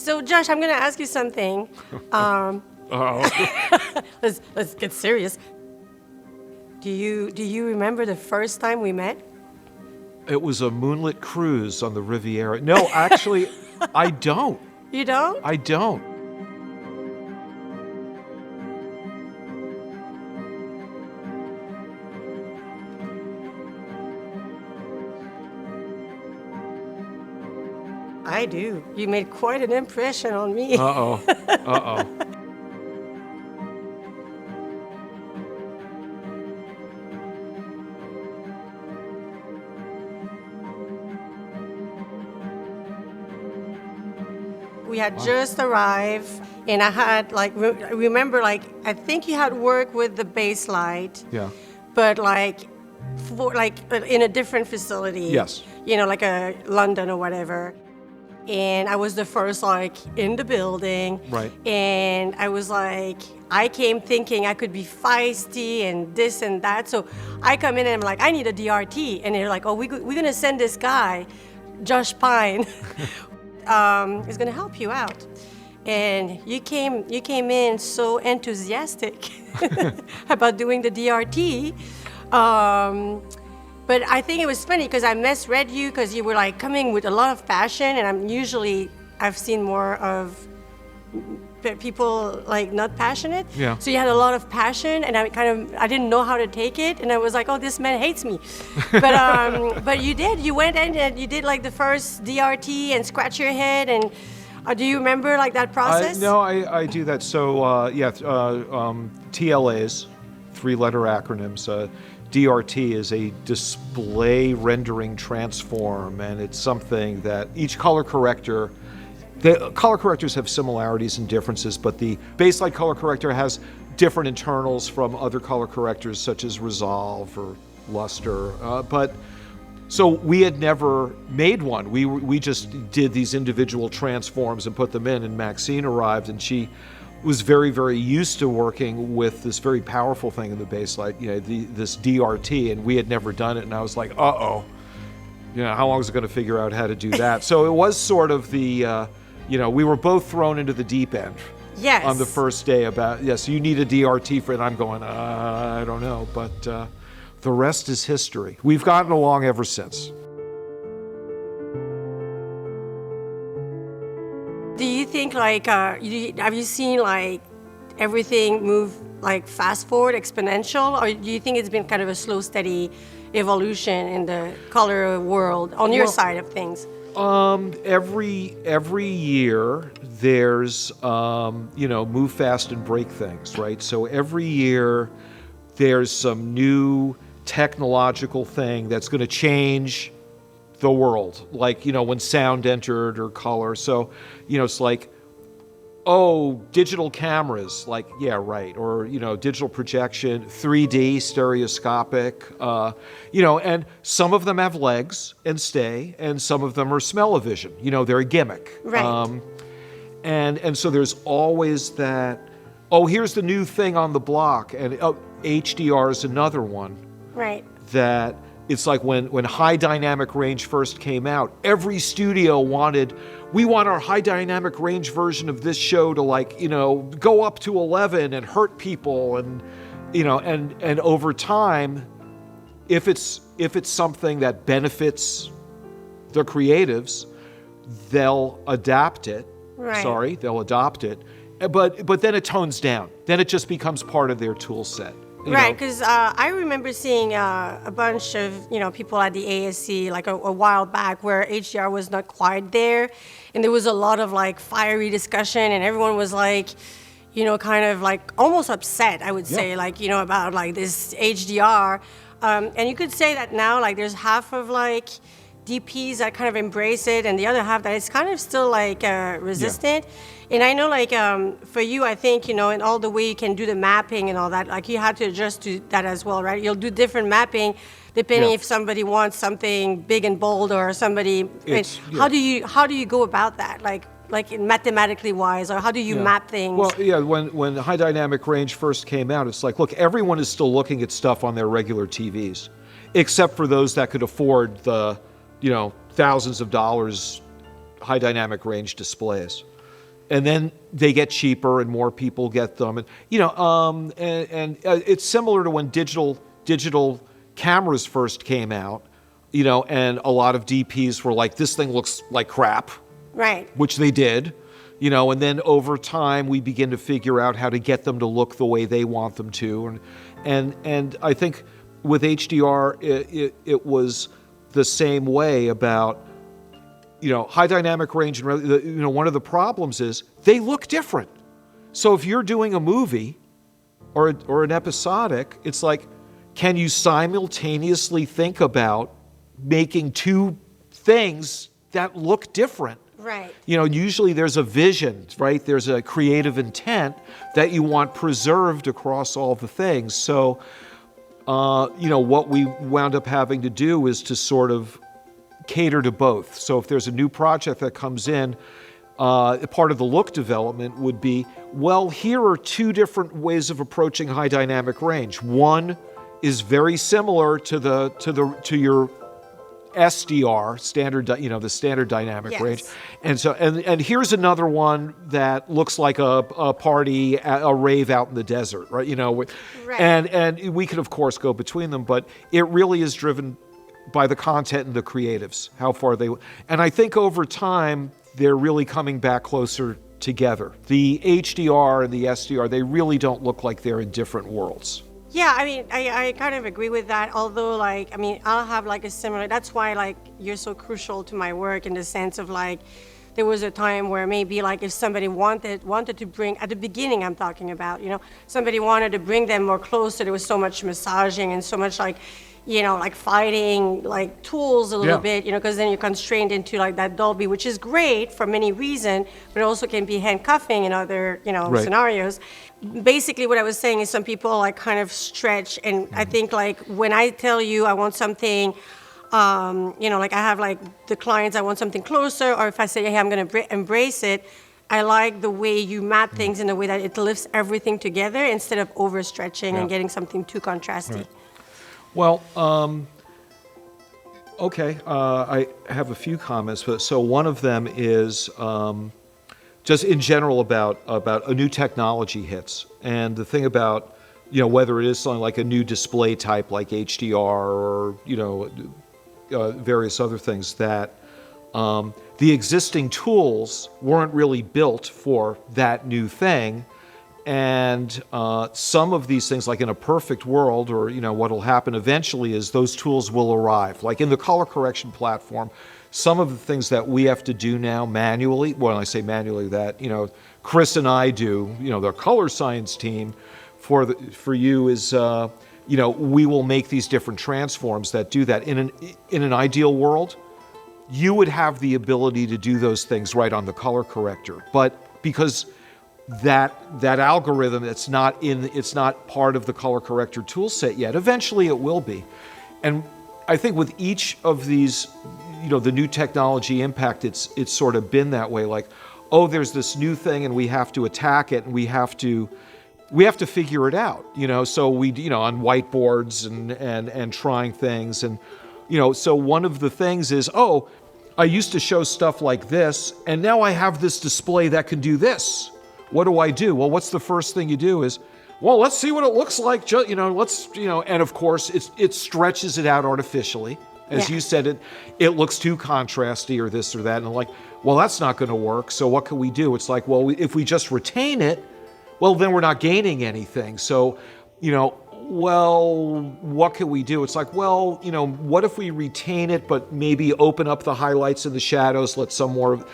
So, Josh, I'm going to ask you something. Let's get serious. Do you remember the first time we met? It was a moonlit cruise on the Riviera. No, actually, I don't. You don't? I don't. I do. You made quite an impression on me. Uh-oh. Uh-oh. We had just arrived, and I had remember I think you had worked with the base light. Yeah. But in a different facility. Yes. Like a London or whatever. And I was the first in the building. Right. And I was I came thinking I could be feisty and this and that. So I come in and I'm like, I need a DRT. And they're like, oh, we're going to send this guy, Josh Pine, is going to help you out. And you came in so enthusiastic about doing the DRT. But I think it was funny because I misread you because you were coming with a lot of passion, and I've seen more of people not passionate. Yeah. So you had a lot of passion, and I didn't know how to take it, and I was like, oh, this man hates me. But you went in and you did the first DRT and scratch your head, and do you remember that process? No, I do that. So TLAs, 3-letter acronyms. DRT is a display rendering transform, and it's something that each color corrector, the color correctors have similarities and differences, but the baseline color corrector has different internals from other color correctors such as Resolve or Luster. So we had never made one. We just did these individual transforms and put them in, and Maxine arrived, and she was very, very used to working with this very powerful thing in the basslight, this DRT, and we had never done it, and I was like, uh-oh, how long is it going to figure out how to do that? So it was sort of the, we were both thrown into the deep end. Yes. On the first day yes, you need a DRT for it. I'm going, I don't know, but the rest is history. We've gotten along ever since. Do you think have you seen everything move fast forward, exponential, or do you think it's been kind of a slow, steady evolution in the color world on your side of things? Every year there's move fast and break things, right? So every year there's some new technological thing that's going to change the world, when sound entered or color. So, it's digital cameras, yeah, right. Or, digital projection, 3D, stereoscopic, and some of them have legs and stay, and some of them are smell-o-vision. They're a gimmick. Right. And so there's always that, here's the new thing on the block, and HDR is another one. Right. That it's when high dynamic range first came out, every studio we want our high dynamic range version of this show to go up to 11 and hurt people, and and over time, if it's something that benefits the creatives, they'll adapt it. Right. They'll adopt it, but then it tones down. Then it just becomes part of their tool set. Right, because I remember seeing a bunch of people at the ASC a while back where HDR was not quite there, and there was a lot of fiery discussion, and everyone was kind of almost upset, I would say, about this HDR, and you could say that now there's half of DPs that kind of embrace it, and the other half that is kind of still resistant. Yeah. And I know for you, I think, in all the way you can do the mapping and all that, you had to adjust to that as well, right? You'll do different mapping depending if somebody wants something big and bold or somebody. How do you go about that? Mathematically wise, or how do you map things? Well, yeah, when high dynamic range first came out, it's look, everyone is still looking at stuff on their regular TVs, except for those that could afford the, thousands of dollars high dynamic range displays. and then they get cheaper and more people get them. And it's similar to when digital cameras first came out, and a lot of DPs were like, this thing looks like crap. Right. Which they did, and then over time we begin to figure out how to get them to look the way they want them to. And I think with HDR, it was the same way about, high dynamic range. And one of the problems is they look different. So if you're doing a movie or an episodic, it's like, can you simultaneously think about making two things that look different? Right. Usually there's a vision, right? There's a creative intent that you want preserved across all the things. So, what we wound up having to do is to sort of cater to both. So if there's a new project that comes in, part of the look development would be, well, here are two different ways of approaching high dynamic range. One is very similar to your SDR, standard, the standard dynamic range. And so, and here's another one that looks like a party, a rave out in the desert, right? Right. And we could of course go between them, but it really is driven by the content and the creatives, how far they, and I think over time, they're really coming back closer together. The HDR and the SDR, they really don't look like they're in different worlds. Yeah, I mean, I kind of agree with that. Although, I'll have a similar. That's why you're so crucial to my work in the sense of there was a time where maybe if somebody wanted to bring at the beginning, I'm talking about, somebody wanted to bring them more closer. There was so much massaging and so much fighting tools a little bit, because then you're constrained into that Dolby, which is great for many reasons, but it also can be handcuffing in other Right. scenarios. Basically, what I was saying is some people kind of stretch, and I think when I tell you I want something, I have the clients, I want something closer, or if I say, hey, I'm going to embrace it, I like the way you map things in a way that it lifts everything together instead of overstretching and getting something too contrasty. Right. Well, okay, I have a few comments. So one of them is just in general about a new technology hits. And the thing about, whether it is something like a new display type like HDR or, various other things, that the existing tools weren't really built for that new thing. And some of these things, like in a perfect world, or what will happen eventually is those tools will arrive. Like in the color correction platform, some of the things that we have to do now manually, when I say manually, that Chris and I do, the color science team, for you is we will make these different transforms that do that. In an ideal world, you would have the ability to do those things right on the color corrector, but because that algorithm, it's not part of the color corrector tool set yet. Eventually it will be. And I think with each of these, the new technology impact, it's sort of been that way, there's this new thing and we have to attack it and we have to figure it out, so we, on whiteboards and trying things. And, so one of the things is, I used to show stuff like this and now I have this display that can do this. What do I do? Well, what's the first thing you do is, let's see what it looks like. And of course it stretches it out artificially. As you said, it looks too contrasty or this or that. And that's not going to work. So what can we do? It's if we just retain it, then we're not gaining anything. So, what can we do? It's what if we retain it, but maybe open up the highlights and the shadows, let some more.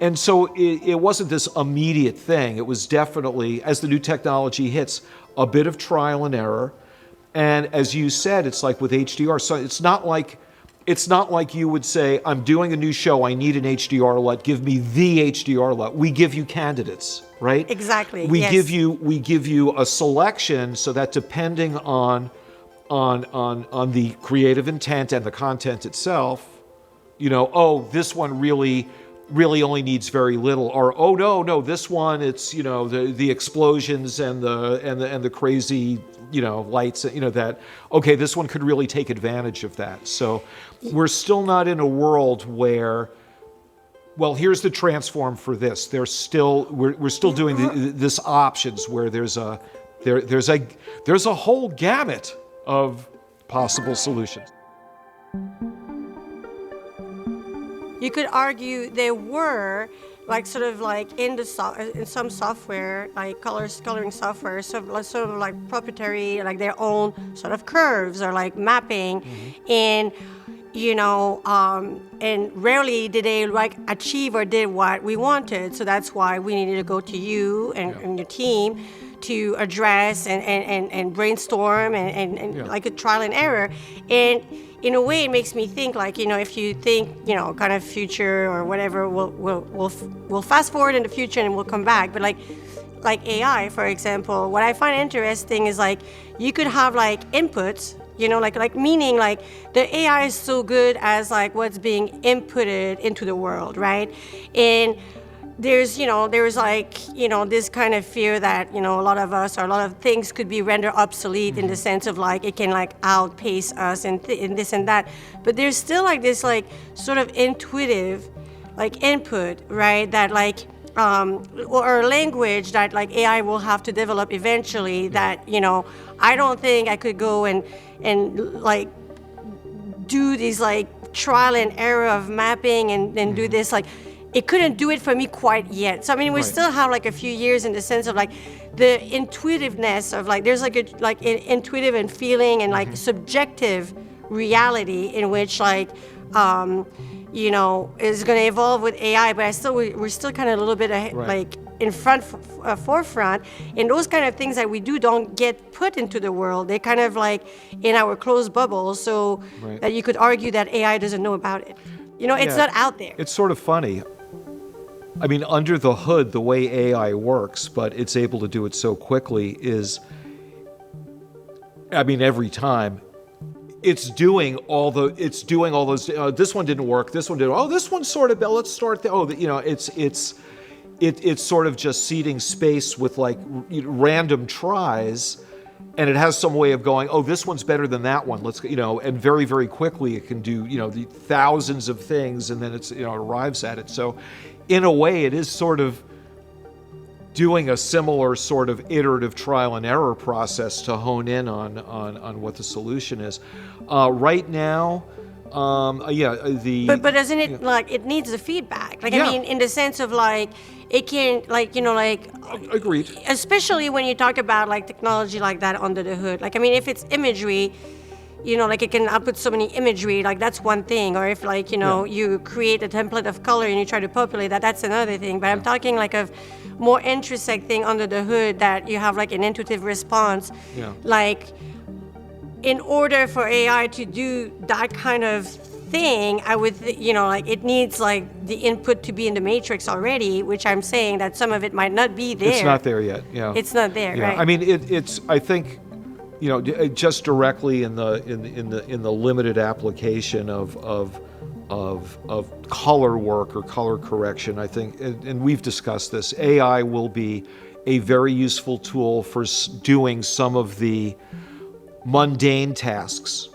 And so it wasn't this immediate thing. It was definitely, as the new technology hits, a bit of trial and error. And as you said, it's like with HDR. So it's not like you would say, I'm doing a new show, I need an HDR LUT, give me the HDR LUT. We give you candidates, right? Exactly. We give you a selection so that depending on the creative intent and the content itself, this one really only needs very little, or no, this one, it's the explosions and the crazy lights, that this one could really take advantage of that. So we're still not in a world where well, here's the transform for this. We're still doing this options where there's a whole gamut of possible solutions. You could argue there were like sort of like in some software, like coloring software, sort of like proprietary, like their own sort of curves or like mapping, and and rarely did they like achieve or did what we wanted. So that's why we needed to go to you and your team to address and brainstorm and like a trial and error. And in a way, it makes me think like, if you think, kind of future or whatever, we'll fast forward in the future and we'll come back. But like AI, for example, what I find interesting is like you could have like inputs, like meaning like the AI is so good as like what's being inputted into the world, right? And there's like, this kind of fear that, a lot of us or a lot of things could be rendered obsolete in the sense of like it can like outpace us and this and that. But there's still like this like sort of intuitive like input, right? That like, or language that like AI will have to develop eventually that, I don't think I could go and like do these like trial and error of mapping and do this like, it couldn't do it for me quite yet. So I mean, we still have like a few years in the sense of like the intuitiveness of like there's like intuitive and feeling and like subjective reality in which like is going to evolve with AI. But we're still kind of a little bit like in forefront, and those kind of things that we don't get put into the world. They're kind of like in our closed bubble, so that you could argue that AI doesn't know about it. It's not out there. It's sort of funny. I mean, under the hood, the way AI works, but it's able to do it so quickly is, I mean, every time it's doing all those. This one didn't work. This one did. Oh, this one sort of. Let's start there. Oh, it's sort of just seeding space with like random tries, and it has some way of going, oh, this one's better than that one. Let's, and very, very quickly it can do, the thousands of things, and then it arrives at it. So in a way, it is sort of doing a similar sort of iterative trial and error process to hone in on what the solution is. Right now, But doesn't it like it needs the feedback? Like I mean, in the sense of like it can Agreed. Especially when you talk about like technology like that under the hood. Like I mean, if it's imagery, like it can output so many imagery, like that's one thing. Or if like you create a template of color and you try to populate that, that's another thing. But I'm talking like of more intrinsic thing under the hood that you have like an intuitive response, like. In order for AI to do that kind of thing, I would, like it needs like the input to be in the matrix already, which I'm saying that some of it might not be there. It's not there yet. Yeah. It's not there, right? I mean, it's. I think, just directly in the limited application of color work or color correction. I think, and we've discussed this. AI will be a very useful tool for doing some of the mundane tasks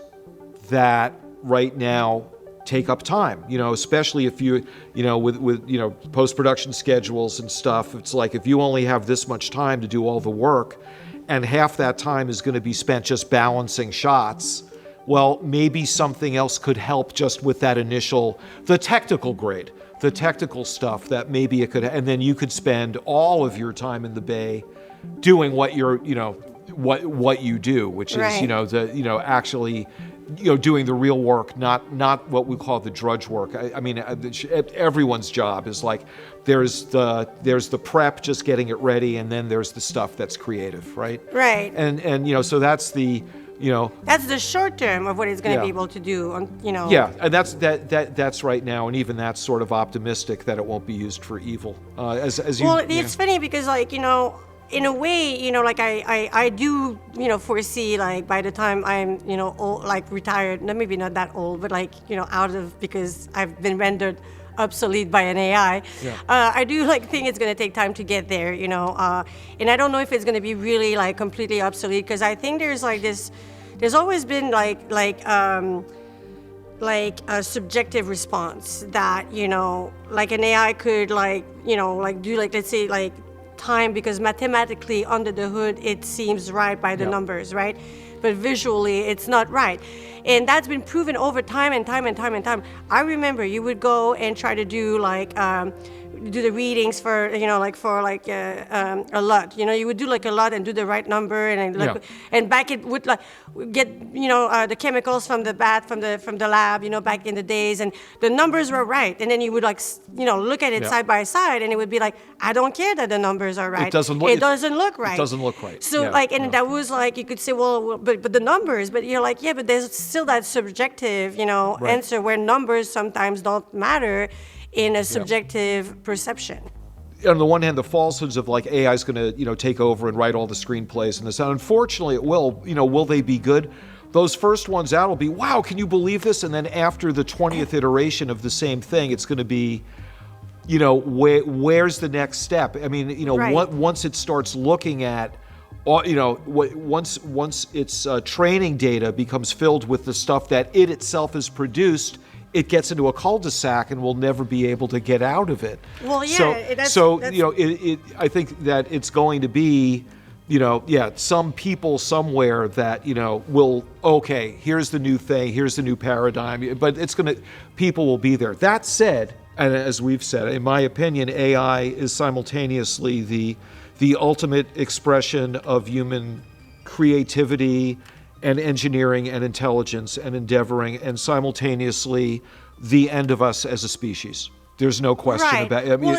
that right now take up time, especially if you, with post-production schedules and stuff. It's like if you only have this much time to do all the work and half that time is going to be spent just balancing shots, well, maybe something else could help just with that the technical grade, the technical stuff that maybe it could, and then you could spend all of your time in the bay doing what you're, what you do, which is actually doing the real work, not what we call the drudge work. I mean, everyone's job is like there's the prep, just getting it ready, and then there's the stuff that's creative, right? Right. And so that's the that's the short term of what it's going to be able to do. Yeah, and that's right now, and even that's sort of optimistic that it won't be used for evil. It's funny because in a way, like I do, foresee like by the time I'm, old, like retired, maybe not that old, but like, out of, because I've been rendered obsolete by an AI. I do think it's going to take time to get there, and I don't know if it's going to be really like completely obsolete, because I think there's like this, there's always been like like a subjective response that, like an AI could like, like do like, let's say like time, because mathematically under the hood, it seems right by the numbers, right? But visually it's not right. And that's been proven over time and time and time and time. I remember you would go and try to do like, do the readings for a lot. You would do like a lot and do the right number and back it would like get the chemicals from the bath from the lab back in the days, and the numbers were right, and then you would like look at it side by side, and it would be like, I don't care that the numbers are right. It doesn't look right. It doesn't look right. So that was like, you could say, well, but the numbers, but you're like, yeah, but there's still that subjective answer where numbers sometimes don't matter in a subjective perception. On the one hand, the falsehoods of like AI is going to take over and write all the screenplays and this. And unfortunately, it will. Will they be good? Those first ones out will be, wow, can you believe this? And then after the 20th iteration of the same thing, it's going to be, where's the next step? I mean, once it starts looking at, once its training data becomes filled with the stuff that it itself has produced, it gets into a cul-de-sac and we'll never be able to get out of it. Well, yeah. I think that it's going to be, some people somewhere that, will, okay, here's the new thing, here's the new paradigm, but people will be there. That said, and as we've said, in my opinion, AI is simultaneously the ultimate expression of human creativity and engineering and intelligence and endeavoring, and simultaneously the end of us as a species. There's no question about it. I mean,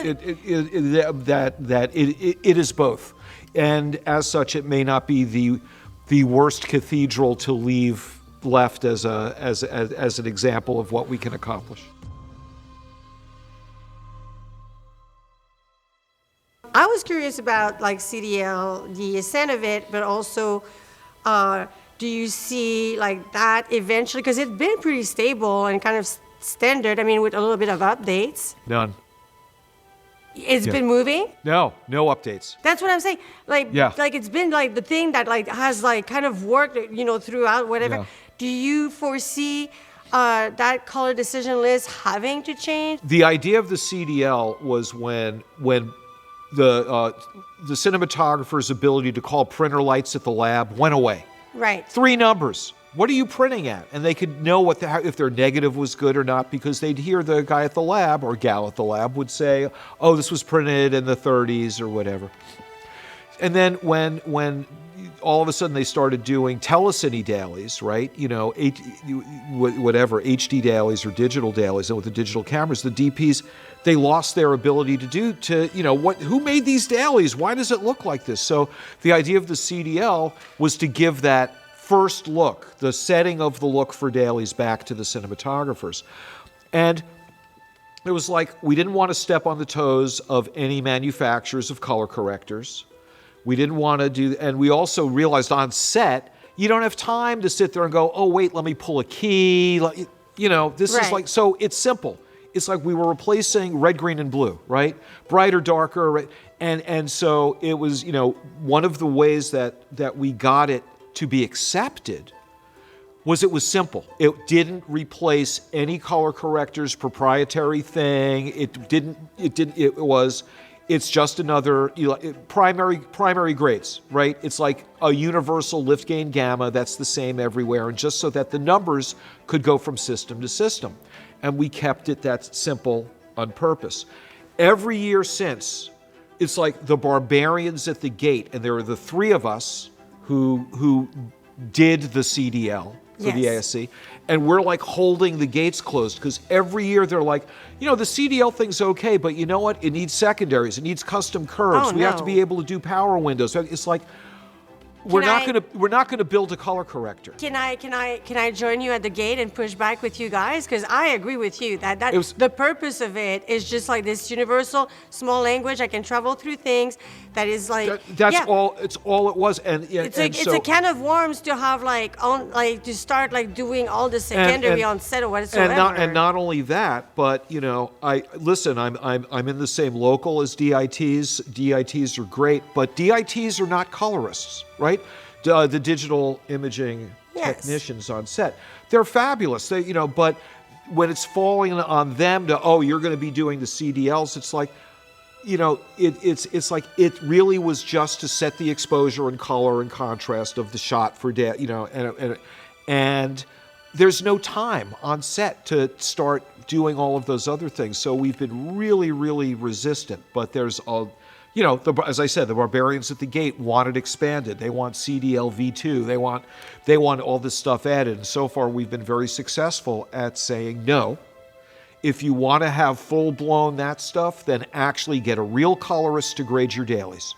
it is both, and as such, it may not be the worst cathedral to leave left as an example of what we can accomplish. I was curious about like CDL, the ascent of it, but also. Do you see like that eventually? Because it's been pretty stable and kind of standard. I mean, with a little bit of updates. None. It's been moving? No updates. That's what I'm saying. Like it's been like the thing that like has like kind of worked, throughout whatever. Yeah. Do you foresee that color decision list having to change? The idea of the CDL was when the cinematographer's ability to call printer lights at the lab went away. Right. 3 numbers. What are you printing at? And they could know if their negative was good or not, because they'd hear the guy at the lab or gal at the lab would say, oh, this was printed in the 30s or whatever. And then when all of a sudden they started doing telecine dailies, right? Whatever, HD dailies or digital dailies, and with the digital cameras, the DPs, they lost their ability who made these dailies? Why does it look like this? So the idea of the CDL was to give that first look, the setting of the look for dailies back to the cinematographers. And it was like, we didn't want to step on the toes of any manufacturers of color correctors. We didn't want to do, and we also realized on set, you don't have time to sit there and go, oh, wait, let me pull a key. This is like, so it's simple. It's like we were replacing red, green, and blue, right? Brighter, darker, right? And so it was, one of the ways that we got it to be accepted was it was simple. It didn't replace any color corrector's proprietary thing. It's just another primary grades, right? It's like a universal lift gain gamma that's the same everywhere, and just so that the numbers could go from system to system. And we kept it that simple on purpose. Every year since, it's like the barbarians at the gate, and there are the 3 of us who did the CDL for the ASC, and we're like holding the gates closed, because every year they're like, the CDL thing's okay, but you know what? It needs secondaries. It needs custom curves. We have to be able to do power windows. It's like, we're not going to build a color corrector. Can I join you at the gate and push back with you guys? Because I agree with you that the purpose of it is just like this universal small language. I can travel through things. That is like all. It's all it was, and it's a can of worms to have to start like doing all the secondary on set or whatsoever. And not only that, but I'm in the same local as DITs. DITs are great, but DITs are not colorists, right? The digital imaging Yes. technicians on set. They're fabulous. They, but when it's falling on them to, oh, you're going to be doing the CDLs, it's like, it's like it really was just to set the exposure and color and contrast of the shot for day, and there's no time on set to start doing all of those other things. So we've been really, really resistant. But there's as I said, the barbarians at the gate want it expanded. They want CDL V2. They want all this stuff added. And so far, we've been very successful at saying no. If you want to have full-blown that stuff, then actually get a real colorist to grade your dailies,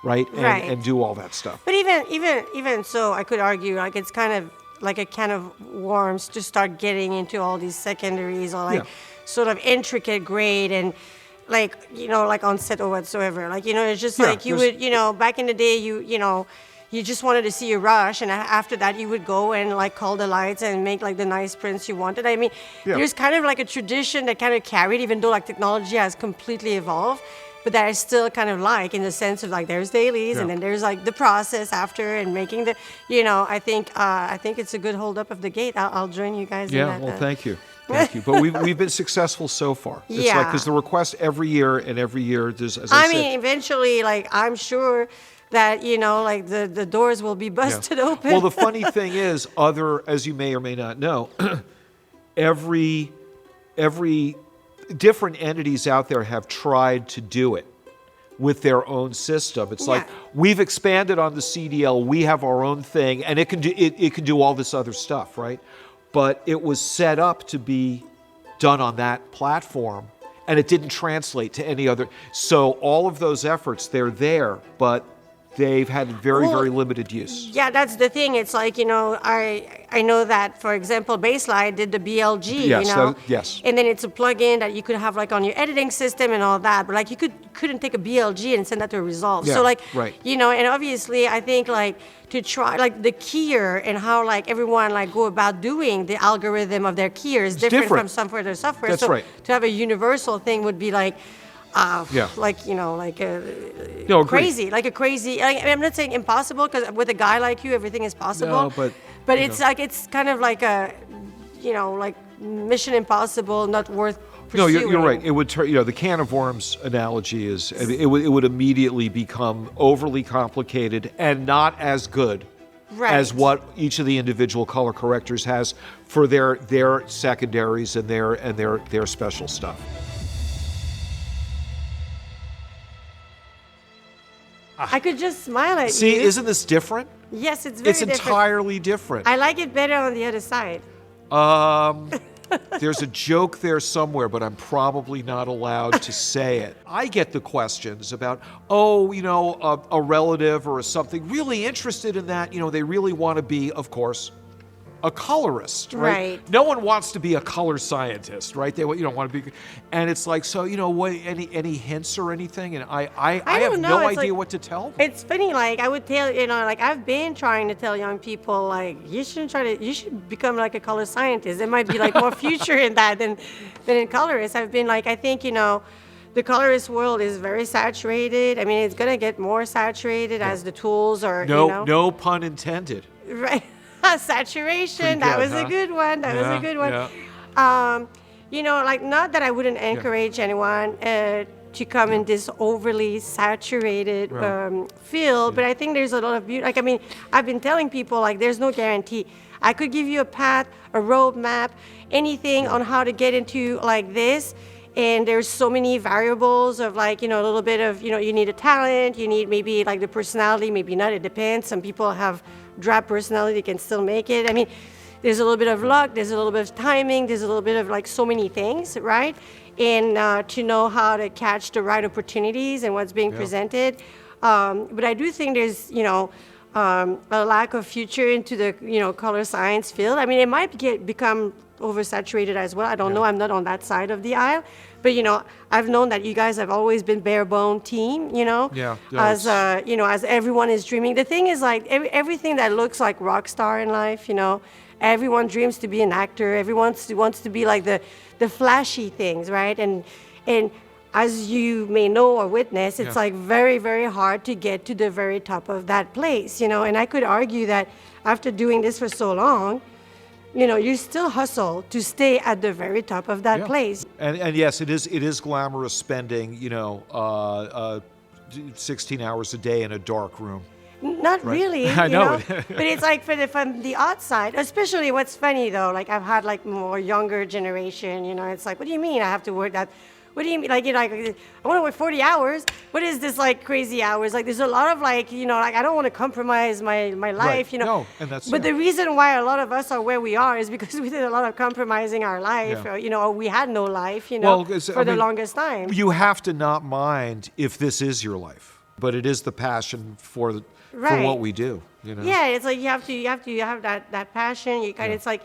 right? And do all that stuff. But even so, I could argue like it's kind of like a can of worms to start getting into all these secondaries or like sort of intricate grade and like on set or whatsoever. Like it's just like you would back in the day you just wanted to see a rush, and after that you would go and like call the lights and make like the nice prints you wanted. I mean, there's kind of like a tradition that kind of carried, even though like technology has completely evolved, but that I still kind of like in the sense of like there's dailies and then there's like the process after and making the, I think it's a good hold up of the gate. I'll join you guys in that. Yeah, well, thank you. Thank you. But we've been successful so far. It's like, because the request every year there's, as I said, eventually, like, I'm sure that, like the doors will be busted open. Well, the funny thing is, as you may or may not know, every different entities out there have tried to do it with their own system. It's like, we've expanded on the CDL, we have our own thing, and it can do all this other stuff, right? But it was set up to be done on that platform, and it didn't translate to any other. So all of those efforts, they're there, but they've had very, very limited use. Yeah, that's the thing. It's like, I know that, for example, Baseline did the BLG, Yes. And then it's a plugin that you could have like on your editing system and all that. But like you couldn't take a BLG and send that to a Resolve. Yeah, so like, right. And obviously I think like to try like the keyer and how like everyone like go about doing the algorithm of their keyer is different from some for their software. That's so right. To have a universal thing would be like, crazy, like a crazy. I'm not saying impossible, because with a guy like you, everything is possible. No, but it's like it's kind of like a, like Mission Impossible, not worth pursuing. No, you're right. It would the can of worms analogy is it would immediately become overly complicated and not as good as what each of the individual color correctors has for their secondaries and their special stuff. I could just smile at you. See, isn't this different? Yes, it's very different. It's entirely different. I like it better on the other side. There's a joke there somewhere, but I'm probably not allowed to say it. I get the questions about, a relative or something really interested in that. They really want to be, of course, a colorist, right? No one wants to be a color scientist, right? They want to be, and it's like, so what? Any hints or anything? And I have no idea what to tell them. It's funny, like I would tell like I've been trying to tell young people like you should become like a color scientist. There might be like more future in that than in colorists. I've been like, I think the colorist world is very saturated. I mean, it's gonna get more saturated as the tools are. No pun intended. Right. Saturation. That was a good one. That was a good one. Yeah. Like not that I wouldn't encourage anyone to come in this overly saturated field, but I think there's a lot of beauty. Like, I mean, I've been telling people like there's no guarantee. I could give you a path, a roadmap, anything on how to get into like this. And there's so many variables of like, a little bit of, you need a talent, you need maybe like the personality, maybe not, it depends. Some people have drab personality, can still make it. I mean, there's a little bit of luck, there's a little bit of timing, there's a little bit of like so many things, right? And to know how to catch the right opportunities and what's being presented. But I do think there's, a lack of future into the, color science field. I mean, it might become oversaturated as well. I don't know. I'm not on that side of the aisle. But, I've known that you guys have always been bare bone team, as everyone is dreaming. The thing is, like, everything that looks like rock star in life, everyone dreams to be an actor. Everyone wants to be like the flashy things, right? And as you may know or witness, it's Yeah. like very, very hard to get to the very top of that place, you know. And I could argue that after doing this for so long, you know, you still hustle to stay at the very top of that Yeah. place. And yes, it is glamorous spending, 16 hours a day in a dark room. Not really, I you know. but it's like from the outside, especially what's funny though, like I've had like more younger generation, you know, it's like, what do you mean I have to work that? What do you mean? Like, you know, like, I want to work 40 hours. What is this like crazy hours? Like, there's a lot of like, you know, like I don't want to compromise my life, you know. No, and that's But it. the reason why a lot of us are where we are is because we did a lot of compromising our life, Yeah. or, you know, or we had no life, you know, for the longest time. You have to not mind if this is your life, but it is the passion for Right. what we do, you know. Yeah, it's like you have that passion. You kind of, it's like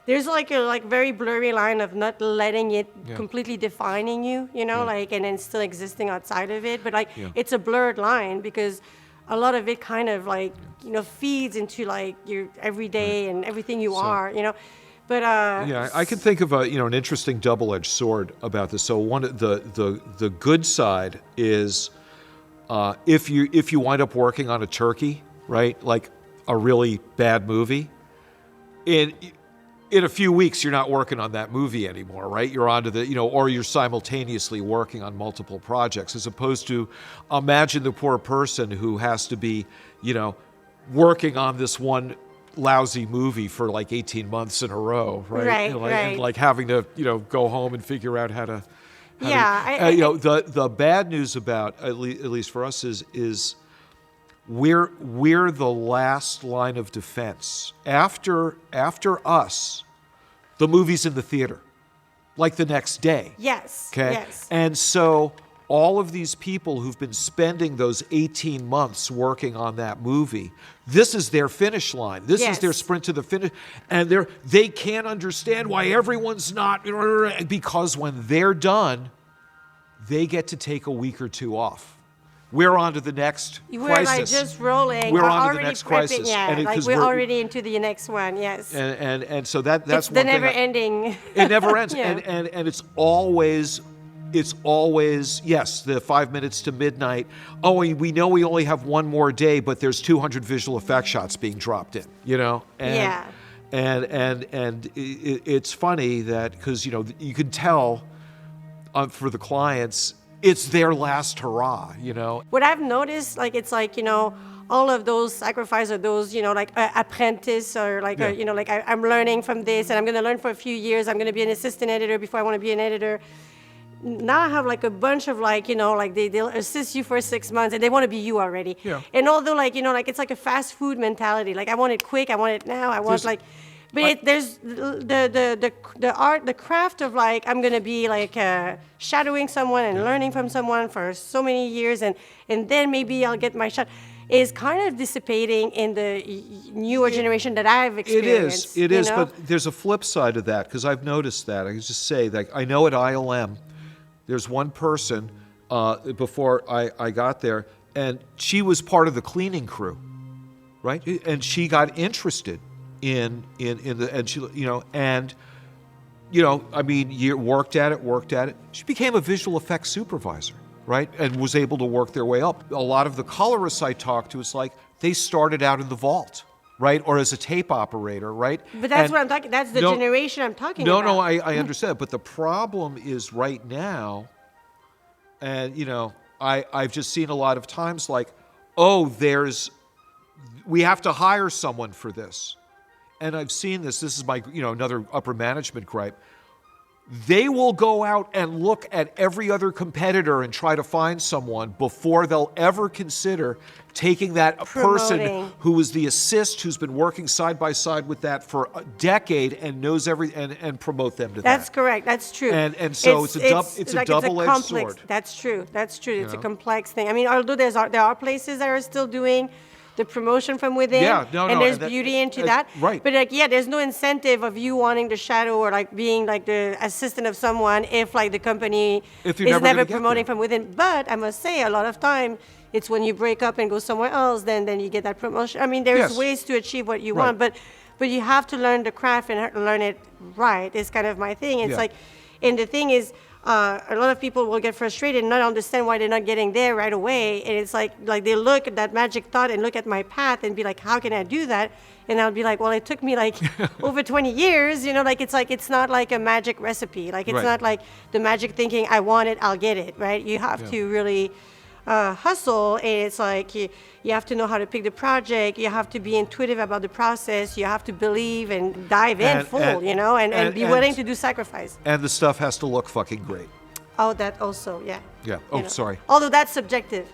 there's like a very blurry line of not letting it completely defining you, you know, like, and then still existing outside of it. But like it's a blurred line because a lot of it kind of like, you know, feeds into like your everyday and everything you are, you know. But Yeah, I can think of an interesting double-edged sword about this. So one of the good side is if you wind up working on a turkey, right, like a really bad movie, in a few weeks you're not working on that movie anymore, right? You're onto or you're simultaneously working on multiple projects, as opposed to imagine the poor person who has to be, working on this one lousy movie for like 18 months in a row, right? Right, And like having to, go home and figure out how to. The bad news about at least for us is we're the last line of defense. After us, the movie's in the theater, like the next day. yes, Okay. yes. And so all of these people who've been spending those 18 months working on that movie, this is their finish line. This is their sprint to the finish. And they can't understand why everyone's not, because when they're done, they get to take a week or two off. We're on to the next crisis. We're like just rolling. We're We're on to already the next prepping, crisis. yeah, And like we're already into the next one, yes. And so that's it's the one thing. never ending. It never ends. Yeah. And it's always yes, the 5 minutes to midnight. Oh, we know we only have one more day, but there's 200 visual effect shots being dropped in, And, Yeah. And it's funny that because you can tell for the clients it's their last hurrah, What I've noticed, like, it's like, all of those sacrifices or those, like apprentice or like, like I'm learning from this and I'm going to learn for a few years. I'm going to be an assistant editor before I want to be an editor. Now I have like a bunch of like, like they'll assist you for 6 months and they want to be you already. Yeah. And although like, like it's like a fast food mentality. Like I want it quick. I want it now. I want there's the art, the craft of like, I'm going to be like shadowing someone and learning from someone for so many years. And then maybe I'll get my shot is kind of dissipating in the newer generation that I've experienced. It is, but there's a flip side to that because I've noticed that. I can just say that I know at ILM, there's one person before I got there, and she was part of the cleaning crew, right? And she got interested in the, and she, I mean, you worked at it. She became a visual effects supervisor, right? And was able to work their way up. A lot of the colorists I talked to, it's like they started out in the vault, right? Or as a tape operator, right? But that's what I'm talking, that's the generation I'm talking about. No, I understand. But the problem is right now, and, I've just seen a lot of times like, we have to hire someone for this. And I've seen this is my, another upper management gripe. They will go out and look at every other competitor and try to find someone before they'll ever consider taking that person who was the assist, who's been working side by side with that for a decade and knows and promote them to that. That's correct. That's true. And so it's a double-edged sword. That's true. It's a complex thing. I mean, although there are places that are still doing the promotion from within, and there's beauty into that. Right. But like, there's no incentive of you wanting to shadow or like being like the assistant of someone if like the company is never promoting from within. But I must say, a lot of time, it's when you break up and go somewhere else, then you get that promotion. I mean, there's ways to achieve what you want, but you have to learn the craft and learn it right. Is kind of my thing. It's like, and the thing is, a lot of people will get frustrated and not understand why they're not getting there right away. And it's like they look at that magic thought and look at my path and be like, how can I do that? And I'll be like, well, it took me like over 20 years, it's not like a magic recipe. Like, it's not like the magic thinking, I want it, I'll get it, right? You have to really hustle, and it's like you have to know how to pick the project, you have to be intuitive about the process, you have to believe and dive in full, and be willing to do sacrifice. And the stuff has to look fucking great. Oh, that also, yeah. Yeah. Oh, sorry. Although that's subjective.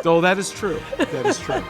Oh, that is true. That is true.